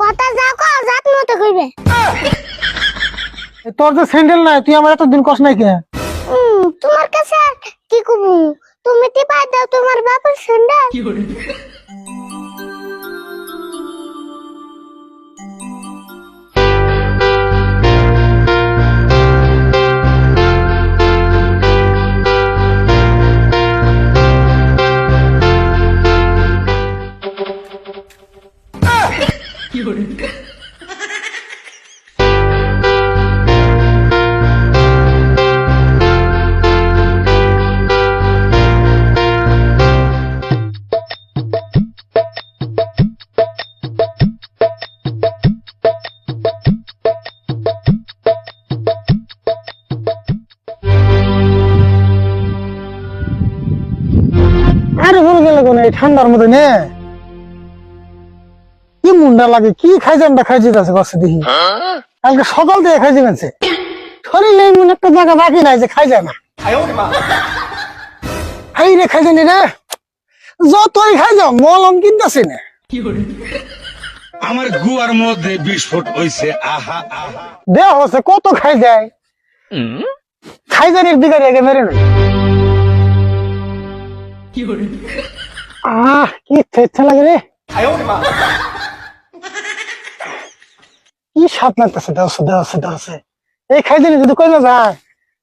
কথা যা কও জাত মতো কইবে। তোর যে স্যান্ডেল নাই তুই আমার এতদিন কস নাই কে? তোমার কাছে কি কবু, তুমি টিপা দাও তোমার বাপের স্যান্ডেল। আরে হয়ে গেল কোন এই ঠান্ডার মধ্যে নে কি মুন্ডা লাগে, কি খাইজানটা খাই যেতেছে গছে দেখি। কালকে সকাল থেকে খাই যেতেছে, শরীরে এমন একটা জায়গা বাকি নাই যে খাই যায় না। খাই রে খাই জানি রে, যতই খাই যাও মলম কিনতেছি না। আমার গুয়ার মধ্যে বিস্ফোট হইছে। আহা আহা, দেহ হচ্ছে কত খাই যায়, খাই জানি দিকে রেগে মেরে নাই। কি ইচ্ছা লাগে রে, কি স্বাদ লাগতেছে। দেওছে দেওছে দেওছে এই খাই জানি যদি কই না যায়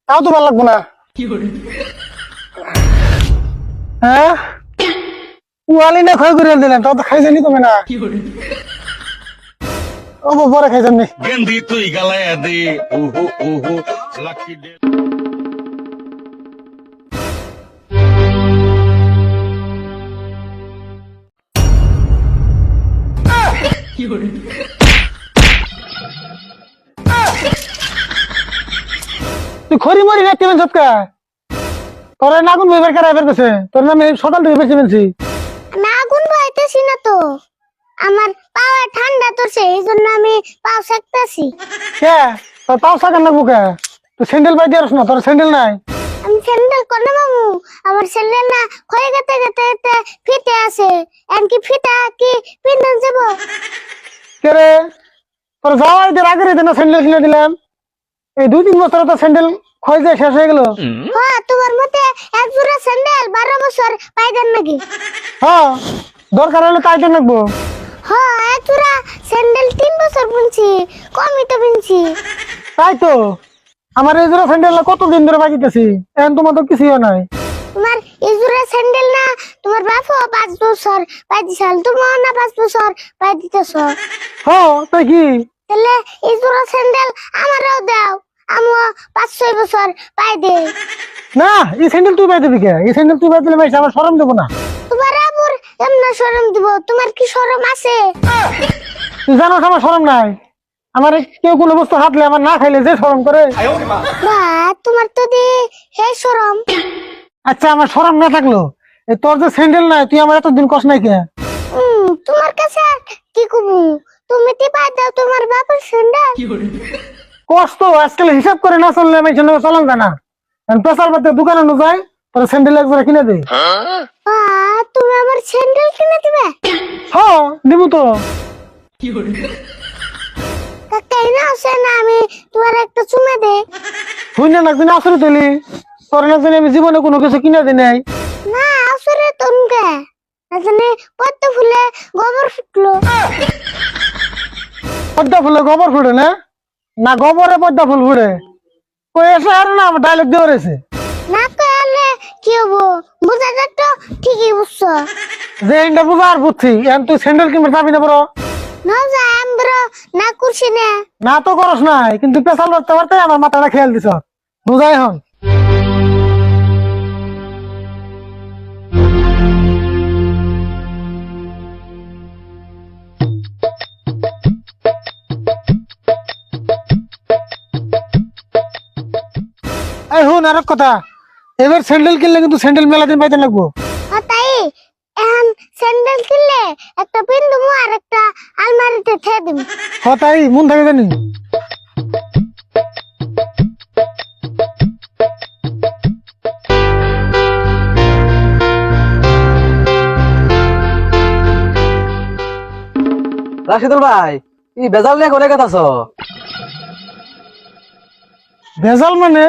তাও তো ভালো লাগবো না। হ্যাঁ ওয়ালি না ক্ষয় করে দিলেন, তাও তো খাই জানি কমে না। ও পরে খাই জানি গেন্দি তুই গালায় দে। ওহো ওহো লাকি ডে। তুই খড়ি মরি রাখতে পেন সবকা তোর নাগুন বইবার কারা এবার গেছে, তোর নামে সকাল থেকে বেশি পেনছি। না আগুন পাইতেছি না তো, আমার পাওয়া ঠান্ডা তোরছে এই জন্য আমি পাও সেকতেছি। কে তোর পাও সাকার লাগবো কে? তুই স্যান্ডেল পাই দিয়ে না, তোর স্যান্ডেল নাই। আমি স্যান্ডেল কোন মামু, আমার স্যান্ডেল না ক্ষয়ে গেতে গেতে গেতে ফিতে আছে, এমনকি ফিতা কি পিন্দন যাব। কে রে তোর যাওয়া ঈদের আগের দিন স্যান্ডেল কিনে দিলাম, এই 2-3 বছর তো স্যান্ডেল ক্ষয় যায় শেষ হয়ে গেল। হ্যাঁ তোমার মতে এক জোড়া স্যান্ডেল 12 বছর পাইদেন নাকি? হ্যাঁ দরকার হলে তাই তো নাকবো। হ্যাঁ এক জোড়া স্যান্ডেল 3 বছর বুনছি, কমই তো বুনছি। তাই তো আমার এই জোড়া স্যান্ডেল কতদিন ধরে বাকিতেছি, এখন তোমার তো কিছুই নাই। তোমার এই জোড়া স্যান্ডেল না তোমার বাপও 5 বছর পাই দিছাল, তোমার না 5 বছর পাই দিতেছ। হ্যাঁ তাই কি? তাহলে এই জোড়া স্যান্ডেল আমারও দাও, আমিও 5-6 বছর পাই দে। না এই স্যান্ডেল তুই পাই দিবি কে? এই স্যান্ডেল তুই পাই দিলে ভাই আমার শরম দেবো না। তোমার আবুর এমন শরম দিব, তোমার কি শরম আছে? তুই জানো আমার শরম নাই, আমার কেউ কোনো বস্তু হাতলে আমার না খাইলে যে শরম করে। বা তোমার তো দি হে শরম। আচ্ছা আমার শরম না থাকলো এই তোর যে স্যান্ডেল নাই তুই আমার এতদিন কষ্ট নাই কে? তোমার কাছে কি কবু, তুমি টিপা দাও তোমার বাপের স্যান্ডেল। কষ্ট আজকাল হিসাব করে না চললে আমি এখানে চলান জানা, পেশার বাদে দোকানে নো যায় তোর স্যান্ডেল এক জোড়া কিনে দে। বা তুমি আমার স্যান্ডেল কিনে দিবে? হ্যাঁ দিব তো। কাকাই না আছে না, আমি তোমার একটা চুমে দে। তুই না একদিন আসলে তুলি তোর একদিন আমি জীবনে কোনো কিছু কিনে দিই নাই। না আসরে তোমকে আসলে পদ্ম ফুলে গোবর ফুটলো। পদ্মা ফুলে গোবর ফুটে না? না গোবরে পদ্মা ফুল ফুটে? কই এসে আর না আমার ডায়লগ দিয়ে রয়েছে। না কইলে কি হবো, বুঝাটা তো ঠিকই বুঝছো। যে এটা বুঝা আর বুঝছি, এখন তুই স্যান্ডেল কিনবে যাবি না বড়? না যা আমরা না করছি না। না তো করস নাই, কিন্তু পেশাল করতে পারতে আমার মাথাটা খেয়াল দিছ বুঝাই হন। এই হুন আর এক কথা, এবার স্যান্ডেল কিনলে কিন্তু স্যান্ডেল মেলা দিন পাইতে লাগবো। তাই এখন স্যান্ডেল কিনলে একটা পিন্দুমু আর একটা আলমারিতে ঠে দিম। তাই মন থাকে জানি। রাশিদুল ভাই ই বেজাল নিয়ে কোনে কথা আছো? ভেজাল মানে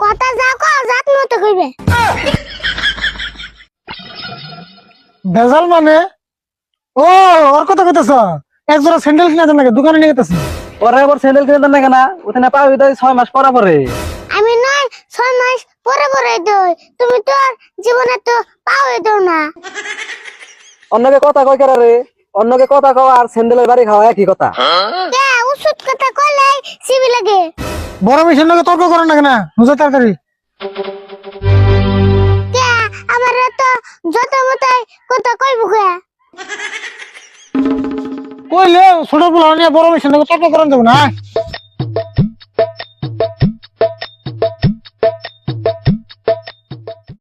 কথা যা কও জাত মতো কইবে। ভেজাল মানে ও ওর কথা কইতাছ এক জোড়া স্যান্ডেল কিনে দেন নাকি দোকানে নিয়ে গেতাছি ওরা এবার স্যান্ডেল কিনে দেন না কেনা ওখানে পাবি তাই 6 মাস পরা পরে আমি নয় 6 মাস পরে পরে দই, তুমি তো আর জীবনে তো পাওই দাও না। অন্যকে কথা কই কেরা রে? অন্যকে কথা কও আর স্যান্ডেলের বাড়ি খাওয়া একই কথা। কে ওষুধ কথা কইলে সিবি লাগে। বড় মিশন লোকে তর্ক করেন না কেনা বুঝে তাড়াতাড়ি কে আমার তো যত মতাই কথা কইবো কে। কইলে ছোট পোলা নিয়ে বড় মিশন লোকে তর্ক করেন যাবো না